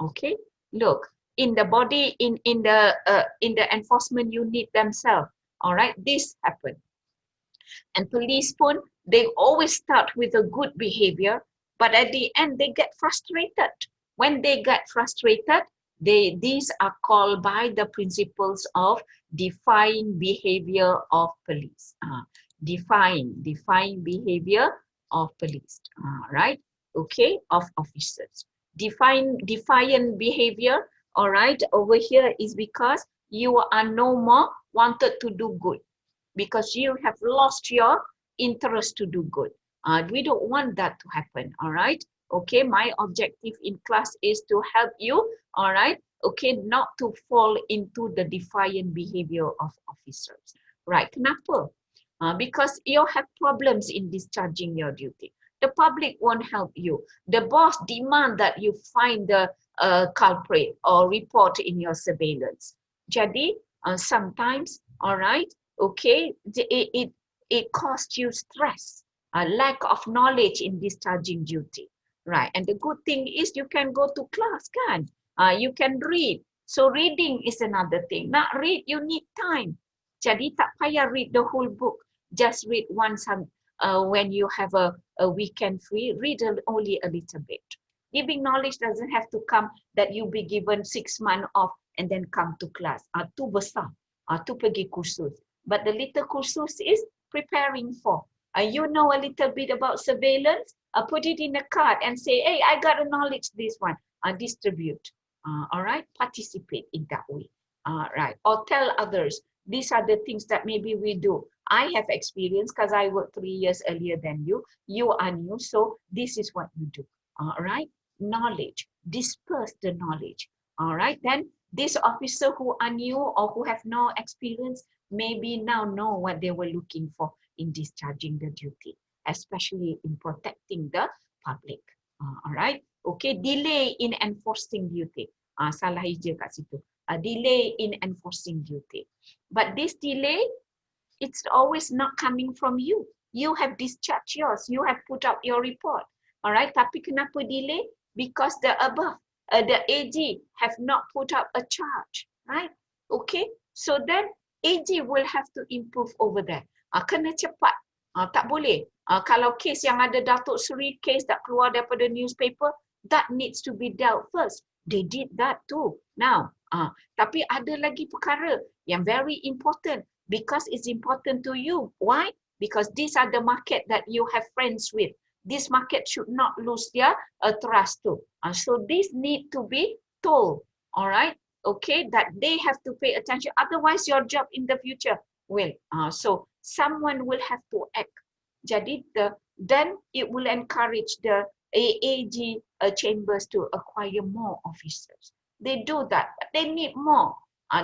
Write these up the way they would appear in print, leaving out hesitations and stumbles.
Okay, look, in the body, in the enforcement unit themselves, all right, this happened. And police pun, they always start with a good behavior, but at the end they get frustrated. When they get frustrated, these are called by the principles of defying behavior of police. Defying behavior of police, right? Okay, of officers. Defiant behavior, all right, over here is because you are no more wanted to do good, because you have lost your interest to do good. We don't want that to happen, all right? Okay, my objective in class is to help you, all right? Okay, not to fall into the defiant behavior of officers, right? Kenapa? Because you have problems in discharging your duty. The public won't help you. The boss demand that you find the culprit or report in your surveillance. Jadi, sometimes, all right, okay, it costs you stress, a lack of knowledge in discharging duty, right? And the good thing is you can go to class, kan? You can read. So reading is another thing. Nak read, you need time. Jadi tak payah read the whole book. Just read once when you have a weekend free, read only a little bit. Giving knowledge doesn't have to come that you be given 6 months off and then come to class. Tu besar. Tu pergi kursus. But the little kursus is preparing for. You know a little bit about surveillance, put it in a card and say, hey, I got a knowledge this one. Distribute. All right, participate in that way. Right, or tell others. These are the things that maybe we do. I have experience because I worked 3 years earlier than you. You are new, so this is what you do. All right, knowledge. Disperse the knowledge. All right, then this officer who are new or who have no experience maybe now know what they were looking for in discharging the duty, especially in protecting the public. All right, okay, delay in enforcing duty. Salah hijau kat situ. Delay in enforcing duty. But this delay, it's always not coming from you. You have discharged yours. You have put out your report. All right, tapi kenapa delay? Because the above, the AG have not put up a charge, right? Okay, so then AG will have to improve over there. Kena cepat. Tak boleh. Kalau kes yang ada Datuk Seri, kes tak keluar daripada newspaper, that needs to be dealt first. They did that too. Now, tapi ada lagi perkara yang very important because it's important to you. Why? Because these are the market that you have friends with. This market should not lose their trust too. So this need to be told, all right? Okay, that they have to pay attention. Otherwise, your job in the future will. So someone will have to act. Jadi then it will encourage the AAG chambers to acquire more officers. They do that, but they need more.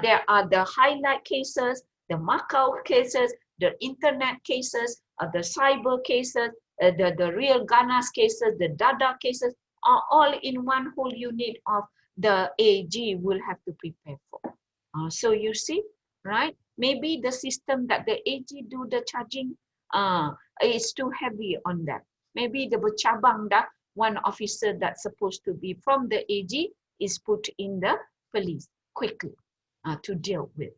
There are the highlight cases, the Macau cases, the internet cases, the cyber cases, the real Ganas cases, the Dada cases, are all in one whole unit of the AG will have to prepare for. So you see, right? Maybe the system that the AG do the charging is too heavy on that. Maybe the bercabang dah, one officer that's supposed to be from the AG is put in the police quickly to deal with,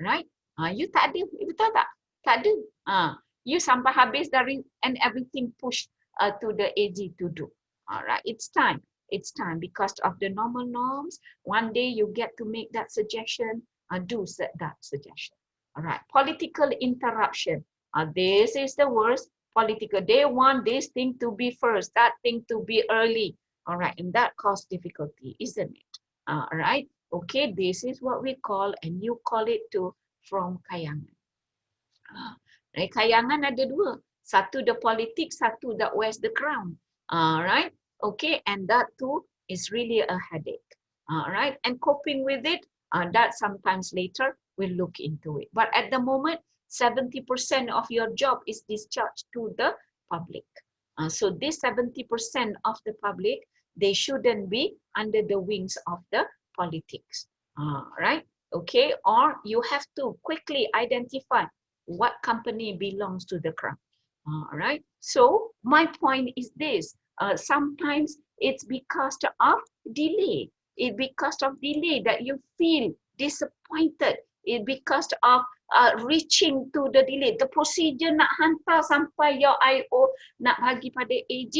right? You tak ada, betul tak? Tak ada. You sampai habis dari and everything pushed to the AG to do. All right, it's time. It's time because of the normal norms. One day you get to make that suggestion, do that suggestion. All right, political interruption. This is the worst. Political. They want this thing to be first, that thing to be early. All right, and that causes difficulty, isn't it? All right. Okay, this is what we call, and you call it too, from kayangan. Kayangan ada dua. Satu the politics, satu that wears the crown. All right. Okay, and that too is really a headache. All right, and coping with it, that sometimes later we'll look into it. But at the moment, 70% of your job is discharged to the public. So this 70% of the public, they shouldn't be under the wings of the politics. Right? Okay, or you have to quickly identify what company belongs to the crown. All right. So my point is this. Sometimes it's because of delay. It because of delay that you feel disappointed. It because of reaching to the delay. The procedure nak hantar sampai your IO nak bagi pada AG,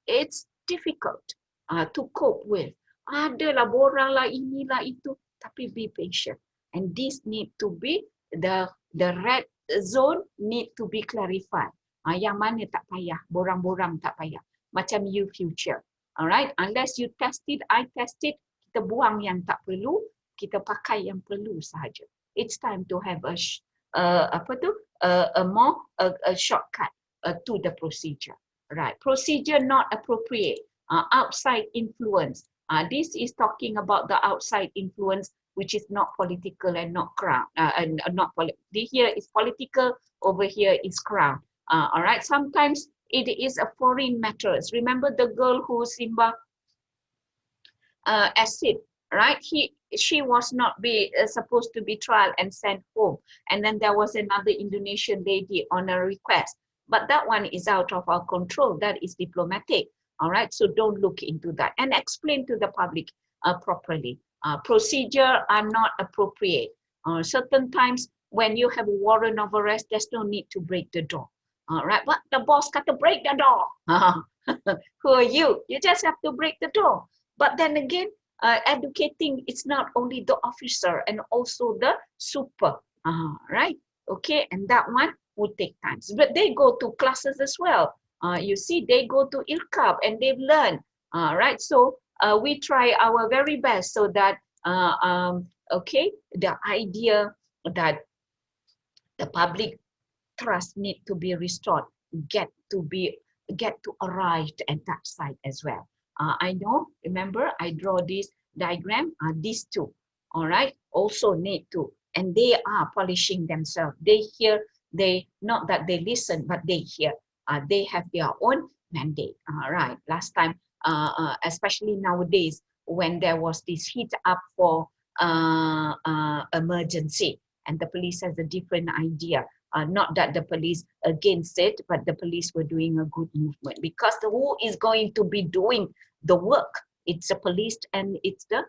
it's difficult to cope with. Adalah borang lah inilah itu, tapi be patient. And this need to be the red zone need to be clarified. Yang mana tak payah, borang-borang tak payah. Macam you future. Alright, unless you test it, I test it, kita buang yang tak perlu, kita pakai yang perlu sahaja. It's time to have a shortcut to the procedure. Right, procedure not appropriate. Outside influence. This is talking about the outside influence, which is not political and not crown. Here is political, over here is crown. All right. Sometimes it is a foreign matters. Remember the girl who Simba acid, right? She was not supposed to be trial and sent home, and then there was another Indonesian lady on a request. But that one is out of our control. That is diplomatic. All right, so don't look into that and explain to the public properly. Procedure are not appropriate. Certain times when you have a warrant of arrest, there's no need to break the door. All right, but the boss got to break the door. Who are you? You just have to break the door. But then again, educating, it's not only the officer and also the super, right? Okay, and that one would take time. But they go to classes as well. You see, they go to IRCAB and they've learned, right? So we try our very best so that, okay, the idea that the public trust need to be restored, get to arrive at that side as well. I know, remember, I draw this diagram, these two, all right, also need to, and they are polishing themselves. They hear, not that they listen, but they hear. They have their own mandate. All right. Last time, especially nowadays, when there was this heat up for emergency, and the police has a different idea. Not that the police against it, but the police were doing a good movement, because who is going to be doing the work? It's the police and it's the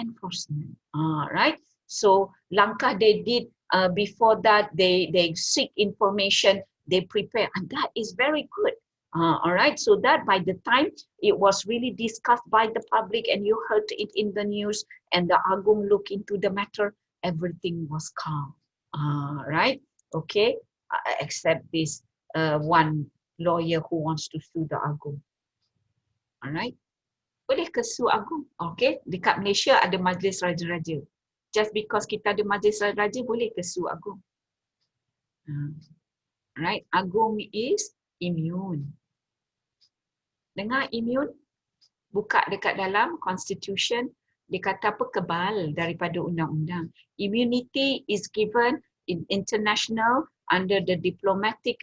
enforcement. All right. So langkah they did before that, they seek information. They prepare, and that is very good. All right, so that by the time it was really discussed by the public and you heard it in the news and the Agung looked into the matter, everything was calm. Right, okay, except this one lawyer who wants to sue the Agung. All right, boleh ke sue Agung? Okay, dekat Malaysia ada Majlis Raja-Raja. Just because kita ada Majlis Raja-Raja, boleh ke sue Agung? Right, Agung is immune. Dengar immune? Buka dekat dalam Constitution, dia kata apa, kebal daripada undang-undang. Immunity is given in international under the diplomatic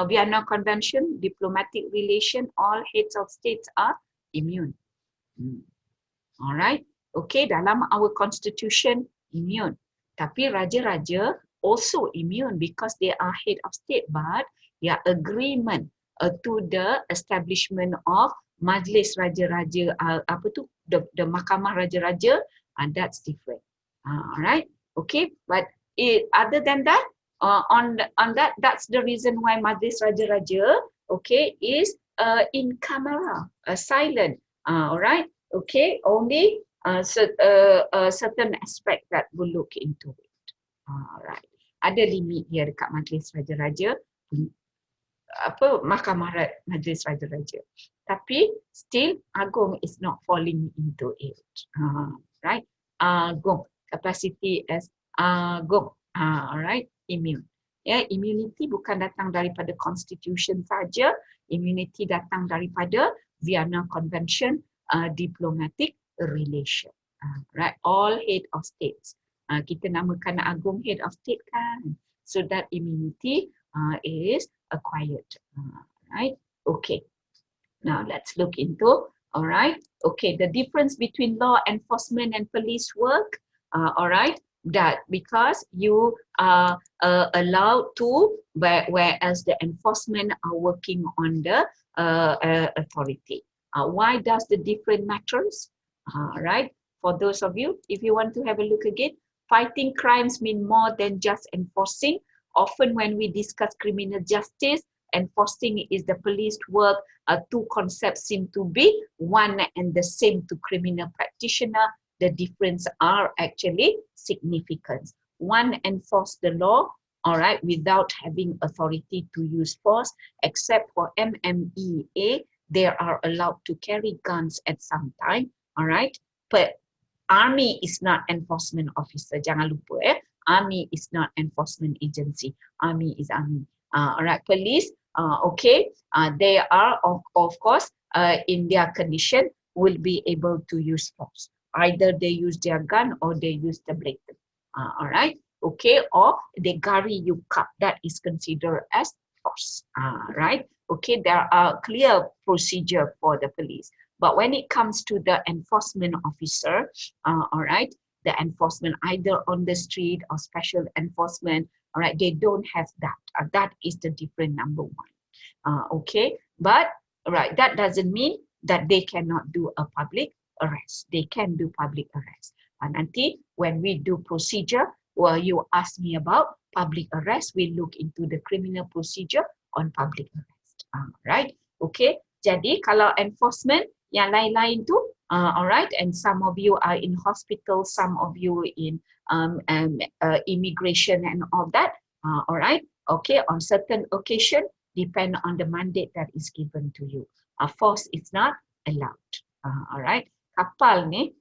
Vienna Convention, diplomatic relation. All heads of states are immune. Alright, okay, dalam our Constitution immune. Tapi raja-raja also immune because they are head of state, but their agreement to the establishment of Majlis Raja-Raja, the Mahkamah Raja-Raja, and that's different. Alright, okay, but other than that, on that, that's the reason why Majlis Raja-Raja, okay, is in camera, silent. Alright, okay, only certain aspect that will look into it. Alright. Ada limit dia dekat Majlis Raja-Raja, Mahkamah Majlis Raja-Raja. Tapi still Agung is not falling into it. Right? Agung, capacity as Agung. Alright, immune. Ya, immunity bukan datang daripada Constitution saja, immunity datang daripada Vienna Convention, diplomatic relation. Right, all head of states. Kita namakan Agung head of state kan, so that immunity is acquired. Right, okay. Now let's look into, all right, okay, the difference between law enforcement and police work. All right, that because you are allowed to, whereas the enforcement are working on the authority. Why does the different matters? Right? For those of you, if you want to have a look again, fighting crimes mean more than just enforcing. Often when we discuss criminal justice, enforcing is the police work. Two concepts seem to be one and the same to criminal practitioner. The difference are actually significant. One enforce the law, all right, without having authority to use force, except for MMEA, they are allowed to carry guns at some time, all right. But Army is not enforcement officer. Jangan lupa, Army is not enforcement agency. Army is Army. All right, police, okay, they are of course in their condition will be able to use force. Either they use their gun or they use the blade. All right, okay, or they gari you cup. That is considered as force. Right, okay, there are clear procedure for the police. But when it comes to the enforcement officer, all right, the enforcement either on the street or special enforcement, all right, they don't have that. That is the different number one. Okay, but right, that doesn't mean that they cannot do a public arrest. They can do public arrest. Nanti when we do procedure, well, you ask me about public arrest, we look into the criminal procedure on public arrest. Right, okay. Jadi kalau enforcement yang lain-lain tu, alright, and some of you are in hospital, some of you in immigration and all that, alright, okay, on certain occasion, depend on the mandate that is given to you. Force is not allowed, alright. Kapal ni,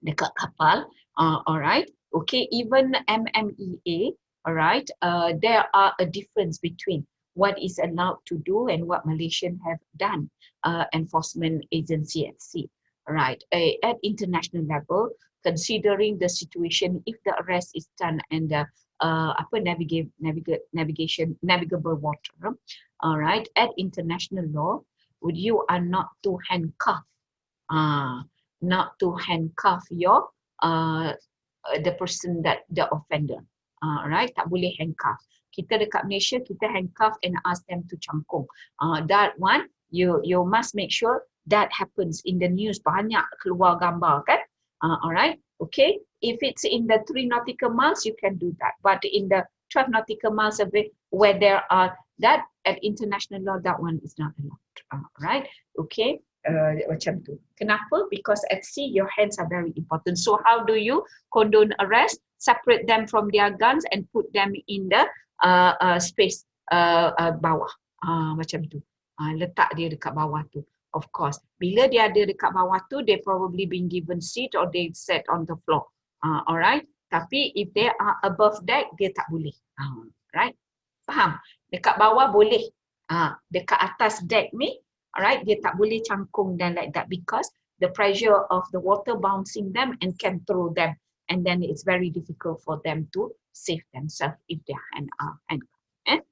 dekat kapal, alright, okay, even MMEA, alright, there are a difference between what is allowed to do and what Malaysian have done, enforcement agency at sea, right? At international level, considering the situation, if the arrest is done and navigable water, all right, at international law, you are not to handcuff, your the person that the offender, right? Tak boleh handcuff. Kita dekat Malaysia, kita handcuff and ask them to cangkung. That one, you must make sure that happens in the news. Banyak keluar gambar kan? Alright, okay. If it's in the 3 nautical miles, you can do that. But in the 12 nautical miles of it, where there are that at international law, that one is not allowed. Alright, okay. Macam tu. Kenapa? Because at sea, your hands are very important. So how do you condone arrest? Separate them from their guns and put them in the space bawah, macam tu. Letak dia dekat bawah tu. Of course, bila dia ada dekat bawah tu, they probably been given seat or they sat on the floor. Alright. Tapi if they are above deck, dia tak boleh. Right? Faham? Dekat bawah boleh. Dekat atas deck ni, alright, dia tak boleh cangkung dan like that because the pressure of the water bouncing them and can throw them. And then it's very difficult for them to save themselves if their hand are handcuffed.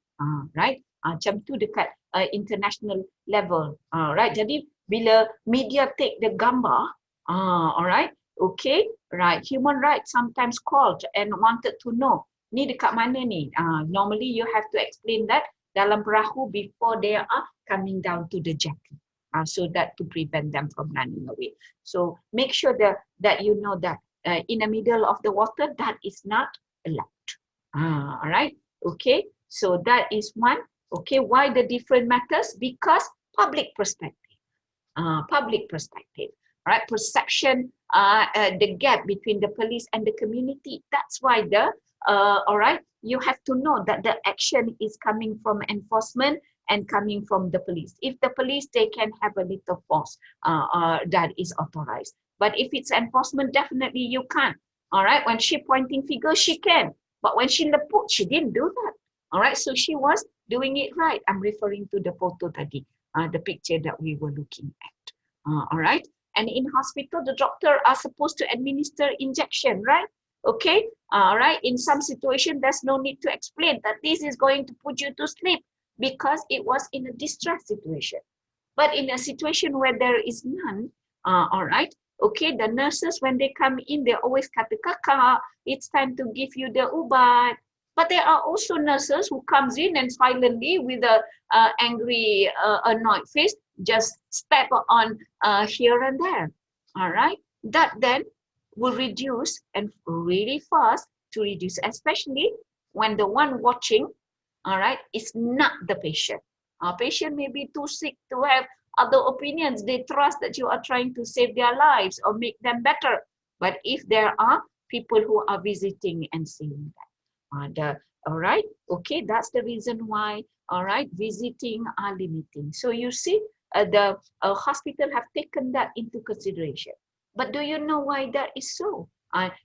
Right? Macam tu dekat international level. Right? Jadi bila media take the gambar, alright, okay, right. Human rights sometimes called and wanted to know, ni dekat mana ni? Normally you have to explain that dalam perahu before they are coming down to the jetty. So that to prevent them from running away. So make sure that you know that in the middle of the water, that is not allowed. All right, okay, so that is one. Okay, why the different matters? Because public perspective, all right, perception, the gap between the police and the community. That's why all right, you have to know that the action is coming from enforcement and coming from the police. If the police, they can have a little force that is authorized. But if it's enforcement, definitely you can't. All right, when she pointing finger, she can. But when she leput, she didn't do that. All right, so she was doing it right. I'm referring to the photo tadi, the picture that we were looking at. All right, and in hospital, the doctor are supposed to administer injection, right? Okay, all right, in some situation, there's no need to explain that this is going to put you to sleep because it was in a distress situation. But in a situation where there is none, all right, okay, the nurses, when they come in, they always kata, kakak, it's time to give you the ubat. But there are also nurses who comes in and silently with a angry, annoyed face, just step on here and there. All right, that then will reduce and really fast to reduce, especially when the one watching, all right, is not the patient. Patient may be too sick to have other opinions. They trust that you are trying to save their lives or make them better. But if there are people who are visiting and seeing that, all right, okay, that's the reason why, all right, visiting are limiting. So you see, the hospital have taken that into consideration. But do you know why that is so?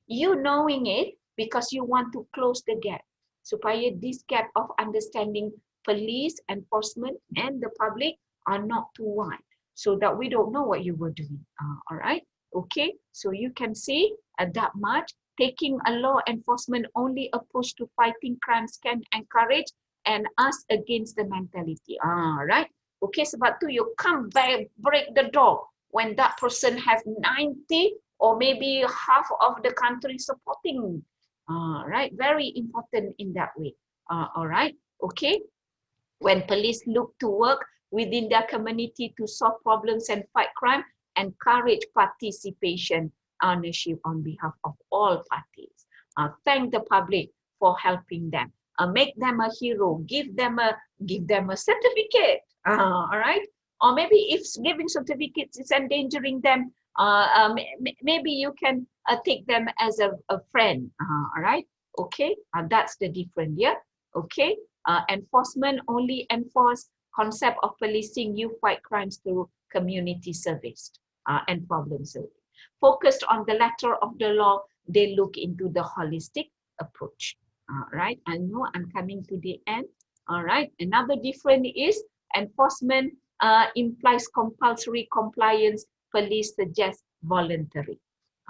You knowing it because you want to close the gap, supaya this gap of understanding police enforcement and the public are not too wide, so that we don't know what you were doing. All right, okay, so you can see that much. Taking a law enforcement only opposed to fighting crimes can encourage and us against the mentality. Right? Okay, sebab tu you can't break the door when that person have 90 or maybe half of the country supporting. Right? Very important in that way. All right? Okay. When police look to work within their community to solve problems and fight crime, encourage participation, ownership on behalf of all parties. Thank the public for helping them. Make them a hero. Give them a certificate. All right. Or maybe if giving certificates is endangering them, maybe you can take them as a friend. All right. Okay. That's the difference. Yeah. Okay. Enforcement only enforce concept of policing you fight crimes through community service and problem solving. Focused on the letter of the law, they look into the holistic approach. Right, I know I'm coming to the end. All right, another difference is enforcement implies compulsory compliance, police suggest voluntary.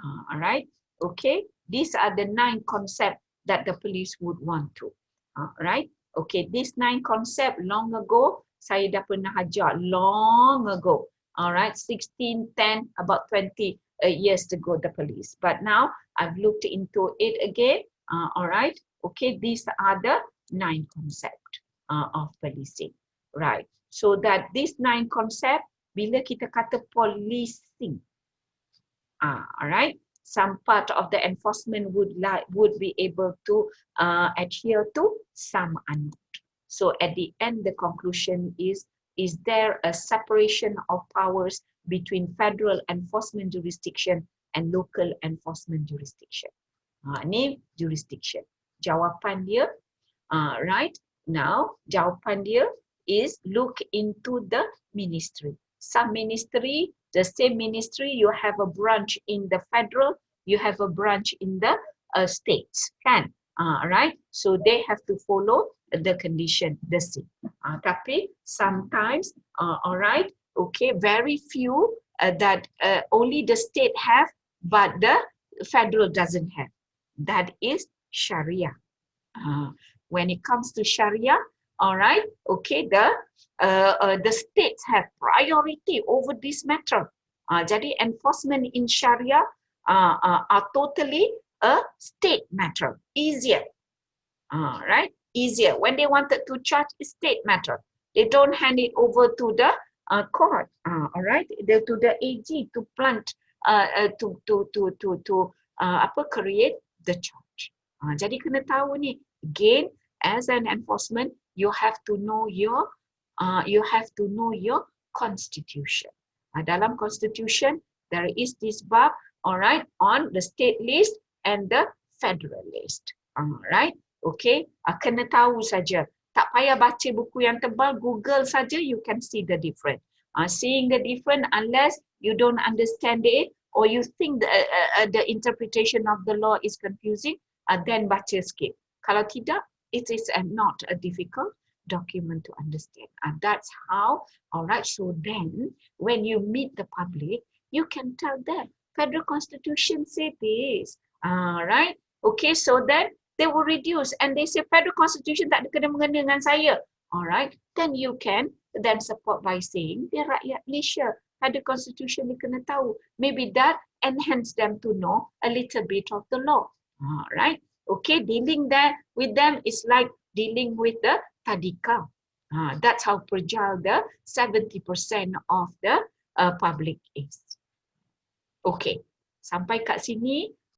All right, okay, these are the 9 concepts that the police would want to. Right, okay, this 9 concept long ago, saya dah pernah ajar long ago. All right, 16, 10, about 20 years ago, the police. But now I've looked into it again. All right, okay, these are the 9 concepts of policing. Right, so that these 9 concepts, bila kita kata policing, all right, some part of the enforcement would be able to adhere to, some are not. So at the end, the conclusion is there a separation of powers between federal enforcement jurisdiction and local enforcement jurisdiction? Ni jurisdiction. Jawapan dia, right? Now, jawapan dia is look into the ministry. Some ministry, the same ministry, you have a branch in the federal, you have a branch in the states, kan? Right? So they have to follow the condition, the same. Tapi sometimes, all right, okay, very few that only the state have, but the federal doesn't have. That is Sharia. When it comes to Sharia, all right, okay, the states have priority over this matter. Jadi enforcement in Sharia are totally a state matter, easier. Right, easier. When they wanted to charge, a state matter. They don't hand it over to the court. All right, to the AG to plant to create the charge. Jadi kena tahu ni. Again, as an enforcement, you have to know your constitution. Dalam constitution, there is this bab, all right, on the state list and the federal list. All right, okay, kena tahu saja. Tak payah baca buku yang tebal, Google saja, you can see the difference. Seeing the difference, unless you don't understand it or you think the interpretation of the law is confusing, then baca sikit. Kalau tidak, it is not a difficult document to understand. That's how, all right, so then when you meet the public, you can tell them, Federal Constitution say this, right? Okay, so then they will reduce and they say Federal Constitution tak ada kena-mengena dengan saya. All right, then you can then support by saying, dia rakyat Malaysia, Federal Constitution dia kena tahu. Maybe that enhance them to know a little bit of the law. All right. Okay, dealing with them is like dealing with the tadika. That's how fragile the 70% of the public is. Okay, sampai kat sini